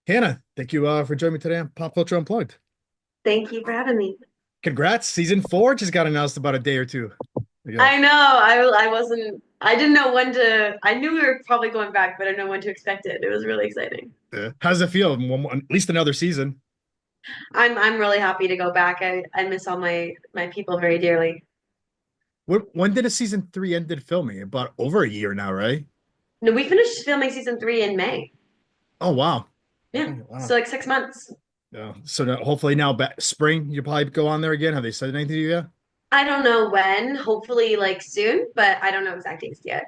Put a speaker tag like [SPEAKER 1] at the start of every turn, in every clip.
[SPEAKER 1] Hannah, thank you for joining me today on Pop Culture Unplugged.
[SPEAKER 2] Thank you for having me.
[SPEAKER 1] Congrats, season four just got announced about a day or two ago.
[SPEAKER 2] I know. I wasn't. I didn't know when to. I knew we were probably going back, but I didn't know when to expect it. It was really exciting.
[SPEAKER 1] How does it feel? At least another season.
[SPEAKER 2] I'm really happy to go back. I miss all my people very dearly.
[SPEAKER 1] When did a season three ended filming? About over a year now, right?
[SPEAKER 2] No, we finished filming season 3 in May.
[SPEAKER 1] Oh wow.
[SPEAKER 2] Yeah,
[SPEAKER 1] Oh, wow.
[SPEAKER 2] so like 6 months.
[SPEAKER 1] Yeah. So hopefully now back spring you'll probably go on there again. Have they said anything to you yet?
[SPEAKER 2] I don't know when. Hopefully, like soon, but I don't know exact dates yet.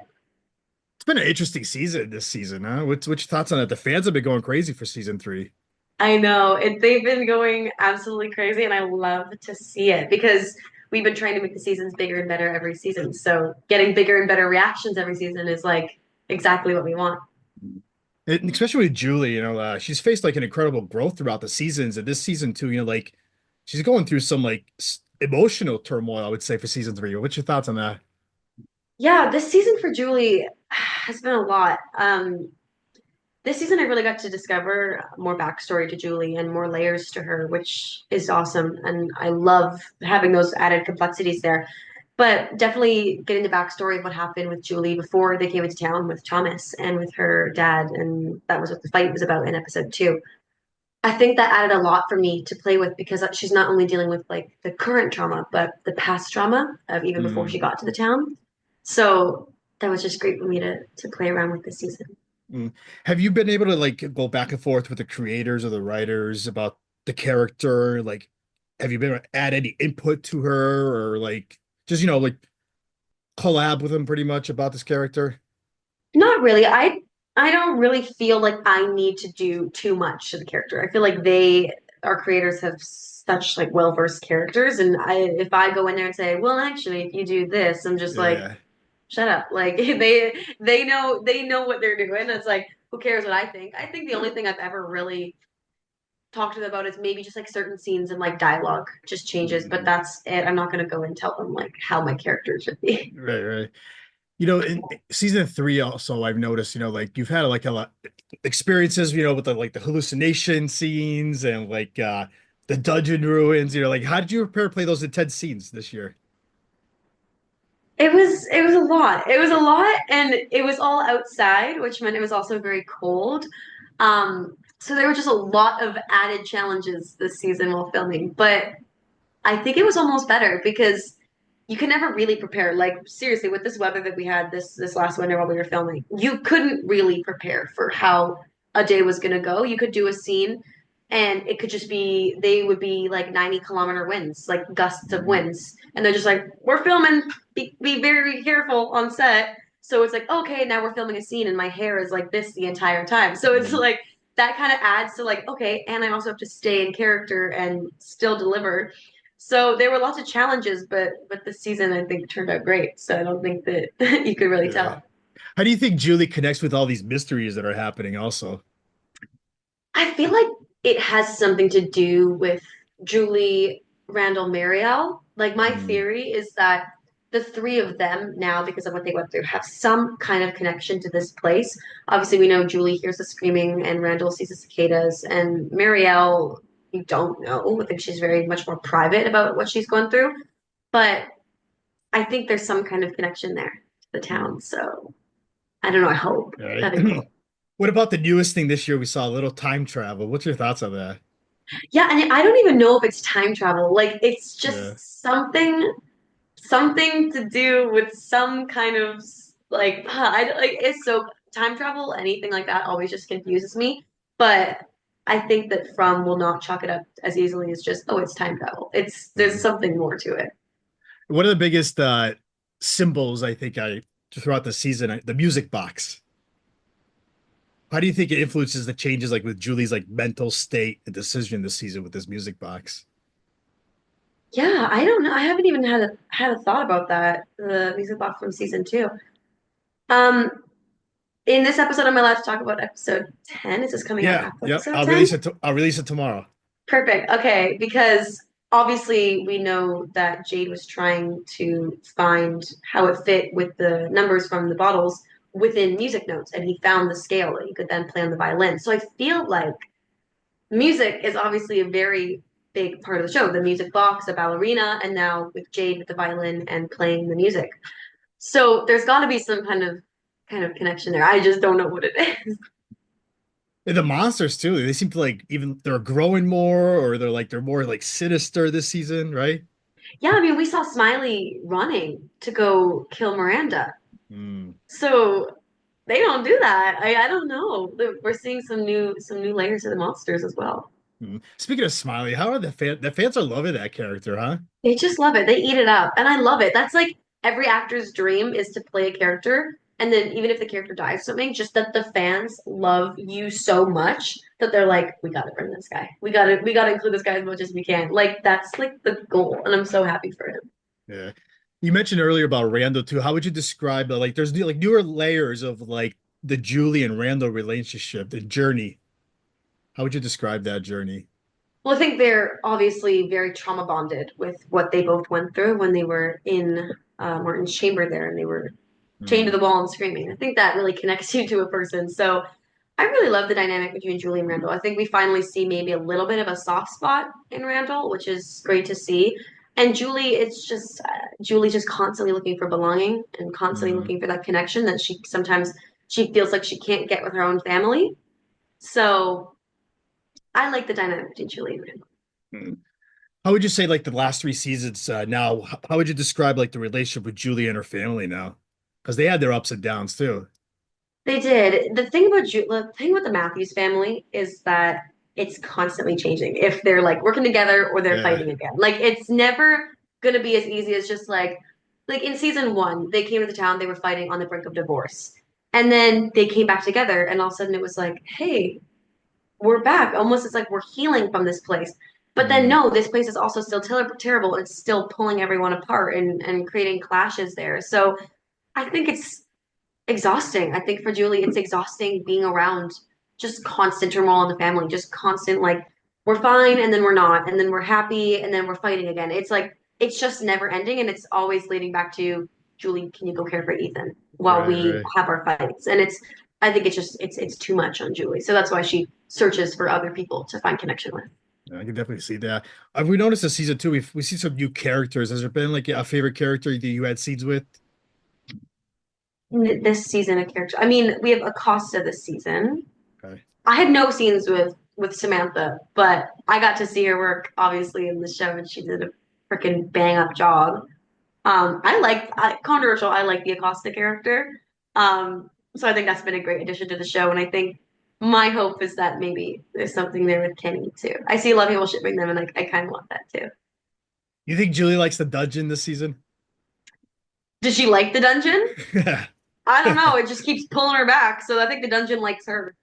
[SPEAKER 1] It's been an interesting season this season, huh? What's your thoughts on it? The fans have been going crazy for season three.
[SPEAKER 2] I know they've been going absolutely crazy, and I love to see it because we've been trying to make the seasons bigger and better every season. So getting bigger and better reactions every season is like exactly what we want.
[SPEAKER 1] Especially with Julie, she's faced like an incredible growth throughout the seasons, and this season too, like she's going through some like emotional turmoil, I would say, for season three. What's your thoughts on that?
[SPEAKER 2] Yeah, this season for Julie has been a lot. This season I really got to discover more backstory to Julie and more layers to her, which is awesome. And I love having those added complexities there. But definitely getting the backstory of what happened with Julie before they came into town with Thomas and with her dad, and that was what the fight was about in episode 2. I think that added a lot for me to play with because she's not only dealing with like the current trauma, but the past trauma of even before she
[SPEAKER 1] Mm,
[SPEAKER 2] got to the town. So that was just great for me to play around with this season.
[SPEAKER 1] mm. Have you been able to like go back and forth with the creators or the writers about the character? Like, have you been able to add any input to her or like just like collab with them pretty much about this character?
[SPEAKER 2] Not really. I don't really feel like I need to do too much to the character. I feel like our creators have such like well-versed characters, and if I go in there and say, well, actually, if you do this, I'm just like,
[SPEAKER 1] Yeah.
[SPEAKER 2] shut up. Like they know what they're doing. It's like, who cares what I think? I think the only thing I've ever really talked to them about is maybe just like certain scenes and like dialogue just changes, but
[SPEAKER 1] Mm,
[SPEAKER 2] that's it. I'm not gonna go and tell them like how my character should be.
[SPEAKER 1] right, right. In season three, also, I've noticed, like you've had like a lot experiences, with the like the hallucination scenes and like the dungeon ruins, like how did you prepare to play those intense scenes this year?
[SPEAKER 2] It was a lot. It was a lot, and it was all outside, which meant it was also very cold. So there were just a lot of added challenges this season while filming, but I think it was almost better because you can never really prepare. Like seriously, with this weather that we had this last winter while we were filming, you couldn't really prepare for how a day was gonna go. You could do a scene and it could just be they would be like 90-kilometer winds, like gusts of
[SPEAKER 1] Mhm.
[SPEAKER 2] winds. And they're just like, we're filming, be very careful on set. So it's like, okay, now we're filming a scene and my hair is like this the entire time. So it's
[SPEAKER 1] Mhm.
[SPEAKER 2] like that kind of adds to like, okay, and I also have to stay in character and still deliver. So there were lots of challenges, but this season I think turned out great. So I don't think that you could really
[SPEAKER 1] Yeah.
[SPEAKER 2] tell.
[SPEAKER 1] How do you think Julie connects with all these mysteries that are happening also?
[SPEAKER 2] I feel like it has something to do with Julie, Randall, Marielle. Like my
[SPEAKER 1] Mm,
[SPEAKER 2] theory is that the three of them now, because of what they went through, have some kind of connection to this place. Obviously, we know Julie hears the screaming and Randall sees the cicadas, and Marielle, you don't know. I think she's very much more private about what she's going through. But I think there's some kind of connection there to the
[SPEAKER 1] mm.
[SPEAKER 2] town. So I don't know. I hope
[SPEAKER 1] All right.
[SPEAKER 2] that'd be cool.
[SPEAKER 1] What about the newest thing this year? We saw a little time travel. What's your thoughts on that?
[SPEAKER 2] Yeah, and I don't even know if it's time travel. Like it's
[SPEAKER 1] Yeah.
[SPEAKER 2] just something to do with some kind of like I like it's so time travel, anything like that always just confuses me. But I think that From will not chalk it up as easily as just, oh, it's time travel. It's there's
[SPEAKER 1] Mm.
[SPEAKER 2] something more to it.
[SPEAKER 1] One of the biggest symbols I think I throughout the season, the music box. How do you think it influences the changes like with Julie's like mental state and decision this season with this music box?
[SPEAKER 2] Yeah, I don't know. I haven't even had a thought about that. The music box from season 2. Um, in this episode, I'm allowed to talk about episode 10. Is this coming out
[SPEAKER 1] Yeah,
[SPEAKER 2] after
[SPEAKER 1] yep.
[SPEAKER 2] episode 10?
[SPEAKER 1] I'll release it tomorrow.
[SPEAKER 2] Perfect. Okay, because obviously we know that Jade was trying to find how it fit with the numbers from the bottles within music notes, and he found the scale that he could then play on the violin. So I feel like music is obviously a very big part of the show. The music box, the ballerina, and now with Jade with the violin and playing the music. So there's got to be some kind of connection there. I just don't know what it is.
[SPEAKER 1] And the monsters too. They seem to like even they're growing more, or they're more like sinister this season, right?
[SPEAKER 2] Yeah, I mean, we saw Smiley running to go kill Miranda.
[SPEAKER 1] Mm.
[SPEAKER 2] So they don't do that. I don't know. We're seeing some new layers of the monsters as well.
[SPEAKER 1] Mm. Speaking of Smiley, how are the fans are loving that character, huh?
[SPEAKER 2] They just love it. They eat it up. And I love it. That's like every actor's dream is to play a character. And then even if the character dies or something, just that the fans love you so much that they're like, we gotta bring this guy. We gotta include this guy as much as we can. Like that's like the goal. And I'm so happy for him.
[SPEAKER 1] Yeah. You mentioned earlier about Randall too. How would you describe like there's like newer layers of like the Julie and Randall relationship, the journey. How would you describe that journey?
[SPEAKER 2] Well, I think they're obviously very trauma bonded with what they both went through when they were in Martin's chamber there and they were chained to
[SPEAKER 1] Mm,
[SPEAKER 2] the wall and screaming. I think that really connects you to a person. So I really love the dynamic between Julie and Randall. I think we finally see maybe a little bit of a soft spot in Randall, which is great to see. And Julie, it's just Julie's just constantly looking for belonging and constantly
[SPEAKER 1] mm,
[SPEAKER 2] looking for that connection that she sometimes she feels like she can't get with her own family. So I like the dynamic between Julie and Randall.
[SPEAKER 1] mm. How would you say like the last three seasons now? How would you describe like the relationship with Julie and her family now? Because they had their ups and downs too.
[SPEAKER 2] They did. The thing with the Matthews family is that it's constantly changing. If they're like working together or they're
[SPEAKER 1] Yeah.
[SPEAKER 2] fighting again. Like it's never gonna be as easy as just like in season one, they came to the town, they were fighting on the brink of divorce. And then they came back together and all of a sudden it was like, hey, we're back. Almost it's like we're healing from this place. But then
[SPEAKER 1] Mm,
[SPEAKER 2] no, this place is also still terrible and it's still pulling everyone apart and creating clashes there. So I think it's exhausting. I think for Julie, it's exhausting being around just constant turmoil in the family, just constant like we're fine and then we're not, and then we're happy and then we're fighting again. It's like it's just never ending, and it's always leading back to Julie. Can you go care for Ethan while
[SPEAKER 1] right,
[SPEAKER 2] we
[SPEAKER 1] right.
[SPEAKER 2] have our fights? And it's I think it's too much on Julie, so that's why she searches for other people to find connection with.
[SPEAKER 1] I can definitely see that. We noticed this season too. We see some new characters. Has there been like a favorite character that you had scenes with?
[SPEAKER 2] This season of character, I mean, we have Acosta this season.
[SPEAKER 1] Okay.
[SPEAKER 2] I had no scenes with Samantha, but I got to see her work obviously in the show, and she did a freaking bang up job. Controversial. I like the Acosta character, so I think that's been a great addition to the show. And I think my hope is that maybe there's something there with Kenny too. I see a lot of people shipping them, and I kind of want that too.
[SPEAKER 1] You think Julie likes the dungeon this season?
[SPEAKER 2] Does she like the dungeon?
[SPEAKER 1] Yeah.
[SPEAKER 2] I don't know. It just keeps pulling her back, so I think the dungeon likes her.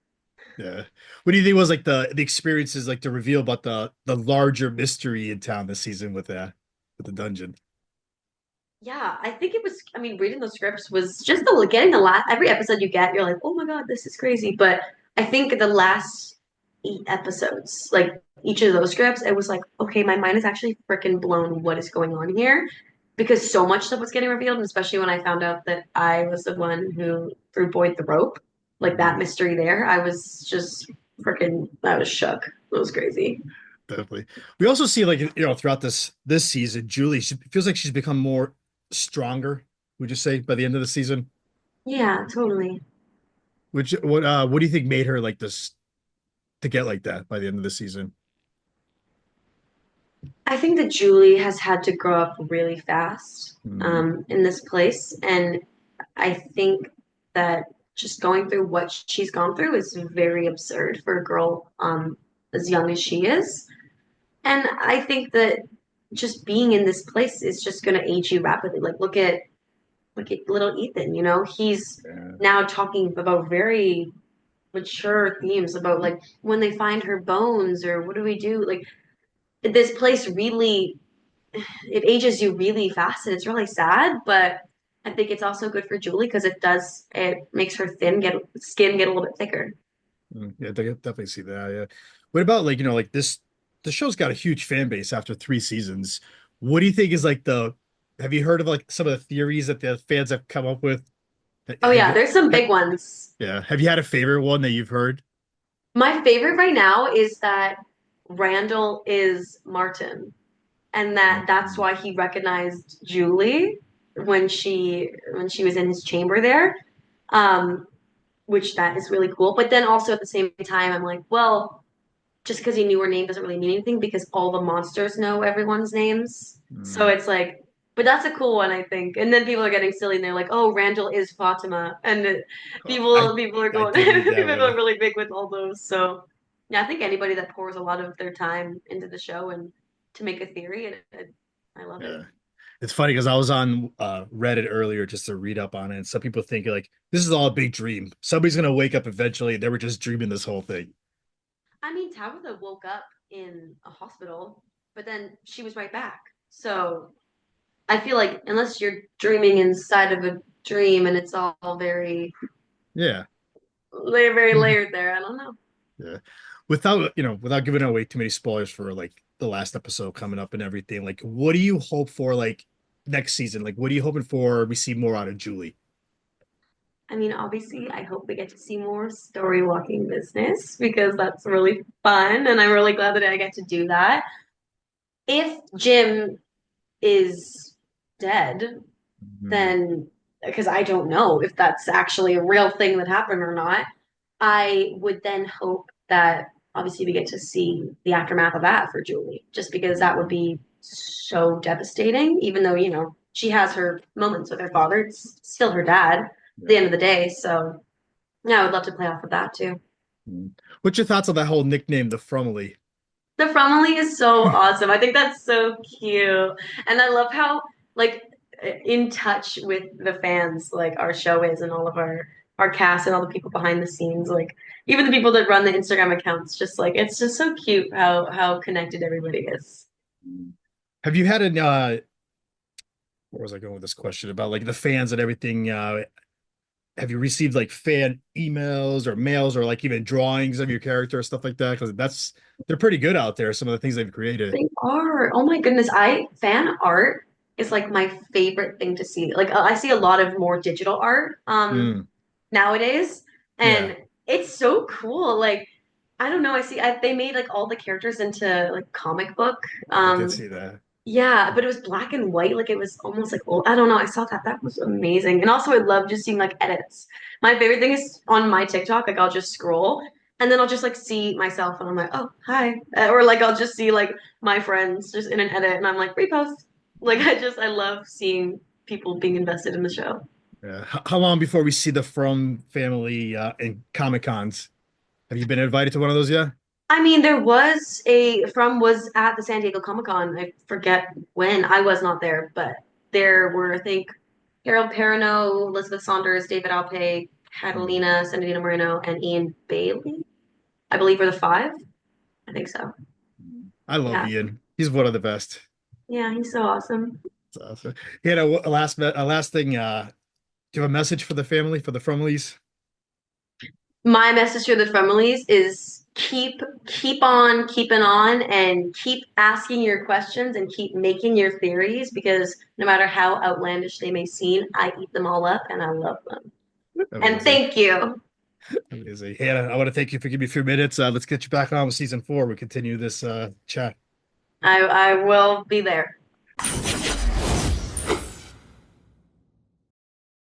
[SPEAKER 1] Yeah. What do you think was like the experiences like to reveal about the larger mystery in town this season with the dungeon?
[SPEAKER 2] Yeah, I think it was. I mean, reading those scripts was just getting the last every episode you get, you're like, oh my God, this is crazy. But I think the last 8 episodes, like each of those scripts, it was like, okay, my mind is actually freaking blown. What is going on here? Because so much stuff was getting revealed, and especially when I found out that I was the one who threw Boyd the rope, like that
[SPEAKER 1] Mhm.
[SPEAKER 2] mystery there, I was just freaking. I was shook. It was crazy.
[SPEAKER 1] Definitely. We also see like throughout this season, Julie, she feels like she's become more stronger, would you say, by the end of the season?
[SPEAKER 2] Yeah, totally.
[SPEAKER 1] Which what do you think made her like this to get like that by the end of the season?
[SPEAKER 2] I think that Julie has had to grow up really fast
[SPEAKER 1] Mm,
[SPEAKER 2] in this place. And I think that just going through what she's gone through is very absurd for a girl as young as she is. And I think that just being in this place is just going to age you rapidly. Like look at little Ethan, he's
[SPEAKER 1] yeah.
[SPEAKER 2] now talking about very mature themes about like when they find her bones or what do we do? Like this place really it ages you really fast and it's really sad, but I think it's also good for Julie because it makes her skin get a little bit thicker.
[SPEAKER 1] Yeah, they definitely see that. Yeah. What about like, like the show's got a huge fan base after three seasons. What do you think is like have you heard of like some of the theories that the fans have come up with?
[SPEAKER 2] Oh
[SPEAKER 1] Have
[SPEAKER 2] yeah,
[SPEAKER 1] you,
[SPEAKER 2] there's some
[SPEAKER 1] ha-
[SPEAKER 2] big ones.
[SPEAKER 1] yeah. Have you had a favorite one that you've heard?
[SPEAKER 2] My favorite right now is that Randall is Martin, and that's
[SPEAKER 1] Mhm.
[SPEAKER 2] why he recognized Julie when she was in his chamber there. Um, which that is really cool. But then also at the same time, I'm like, well, just because he knew her name doesn't really mean anything because all the monsters know everyone's names. So
[SPEAKER 1] Mm.
[SPEAKER 2] it's like, but that's a cool one, I think. And then people are getting silly and they're like, "Oh, Randall is Fatima," and
[SPEAKER 1] Oh, I
[SPEAKER 2] people are
[SPEAKER 1] I
[SPEAKER 2] going
[SPEAKER 1] did read that
[SPEAKER 2] people are going
[SPEAKER 1] one.
[SPEAKER 2] really big with all those. So yeah, I think anybody that pours a lot of their time into the show and to make a theory, I love it.
[SPEAKER 1] Yeah. It's funny because I was on Reddit earlier just to read up on it, and some people think like this is all a big dream. Somebody's gonna wake up eventually, and they were just dreaming this whole thing.
[SPEAKER 2] I mean, Tabitha woke up in a hospital, but then she was right back. So I feel like unless you're dreaming inside of a dream and it's all very,
[SPEAKER 1] Yeah.
[SPEAKER 2] very layered there, I don't know.
[SPEAKER 1] Yeah. Without giving away too many spoilers for like the last episode coming up and everything, like what do you hope for like next season? Like what are you hoping for we see more out of Julie?
[SPEAKER 2] I mean, obviously, I hope we get to see more story walking business because that's really fun, and I'm really glad that I get to do that. If Jim is dead,
[SPEAKER 1] Mhm.
[SPEAKER 2] then because I don't know if that's actually a real thing that happened or not, I would then hope that obviously we get to see the aftermath of that for Julie, just because that would
[SPEAKER 1] Mhm.
[SPEAKER 2] be so devastating, even though, she has her moments with her father. It's still her dad at the
[SPEAKER 1] Yeah.
[SPEAKER 2] end of the day. So yeah, I would love to play off of that too.
[SPEAKER 1] Mhm. What's your thoughts on that whole nickname, the Frumley?
[SPEAKER 2] The family is so awesome. I think that's so cute. And I love how like in touch with the fans like our show is and all of our cast and all the people behind the scenes, like even the people that run the Instagram accounts, just like it's just so cute how connected everybody is.
[SPEAKER 1] Mhm. Have you had an where was I going with this question about like the fans and everything? Have you received like fan emails or mails or like even drawings of your character or stuff like that? Because they're pretty good out there, some of the things they've created.
[SPEAKER 2] They are. Oh my goodness. I fan art is like my favorite thing to see. Like I see a lot of more digital art
[SPEAKER 1] Mm,
[SPEAKER 2] nowadays
[SPEAKER 1] yeah,
[SPEAKER 2] and it's so cool. Like I don't know, they made like all the characters into like comic book.
[SPEAKER 1] I did
[SPEAKER 2] Um
[SPEAKER 1] see that.
[SPEAKER 2] yeah, but it was black and white. Like it was almost like old. I don't know. I saw that. That was amazing. And also I love just seeing like edits. My favorite thing is on my TikTok, like I'll just scroll and then I'll just like see myself and I'm like, oh, hi. Or like I'll just see like my friends just in an edit and I'm like, repost. Like I love seeing people being invested in the show.
[SPEAKER 1] Yeah. How long before we see the From family in Comic Cons? Have you been invited to one of those yet?
[SPEAKER 2] I mean, there was was at the San Diego Comic-Con. I forget when. I was not there, but there were, I think, Harold Perrineau, Elizabeth Saunders, David Alpay,
[SPEAKER 1] Hmm.
[SPEAKER 2] Catalina, Sandino Moreno, and Ian Bailey. I believe were the five. I think so.
[SPEAKER 1] I love
[SPEAKER 2] Yeah.
[SPEAKER 1] Ian. He's one of the best.
[SPEAKER 2] Yeah, he's so awesome.
[SPEAKER 1] So, he had a last thing. Do you have a message for the family, for the Frumleys?
[SPEAKER 2] My message to the families is keep on keeping on and keep asking your questions and keep making your theories because no matter how outlandish they may seem, I eat them all up and I love them. And
[SPEAKER 1] Amazing.
[SPEAKER 2] thank you.
[SPEAKER 1] Amazing. Hannah, I want to thank you for giving me a few minutes. Let's get you back on with season 4. We continue this chat.
[SPEAKER 2] I will be there.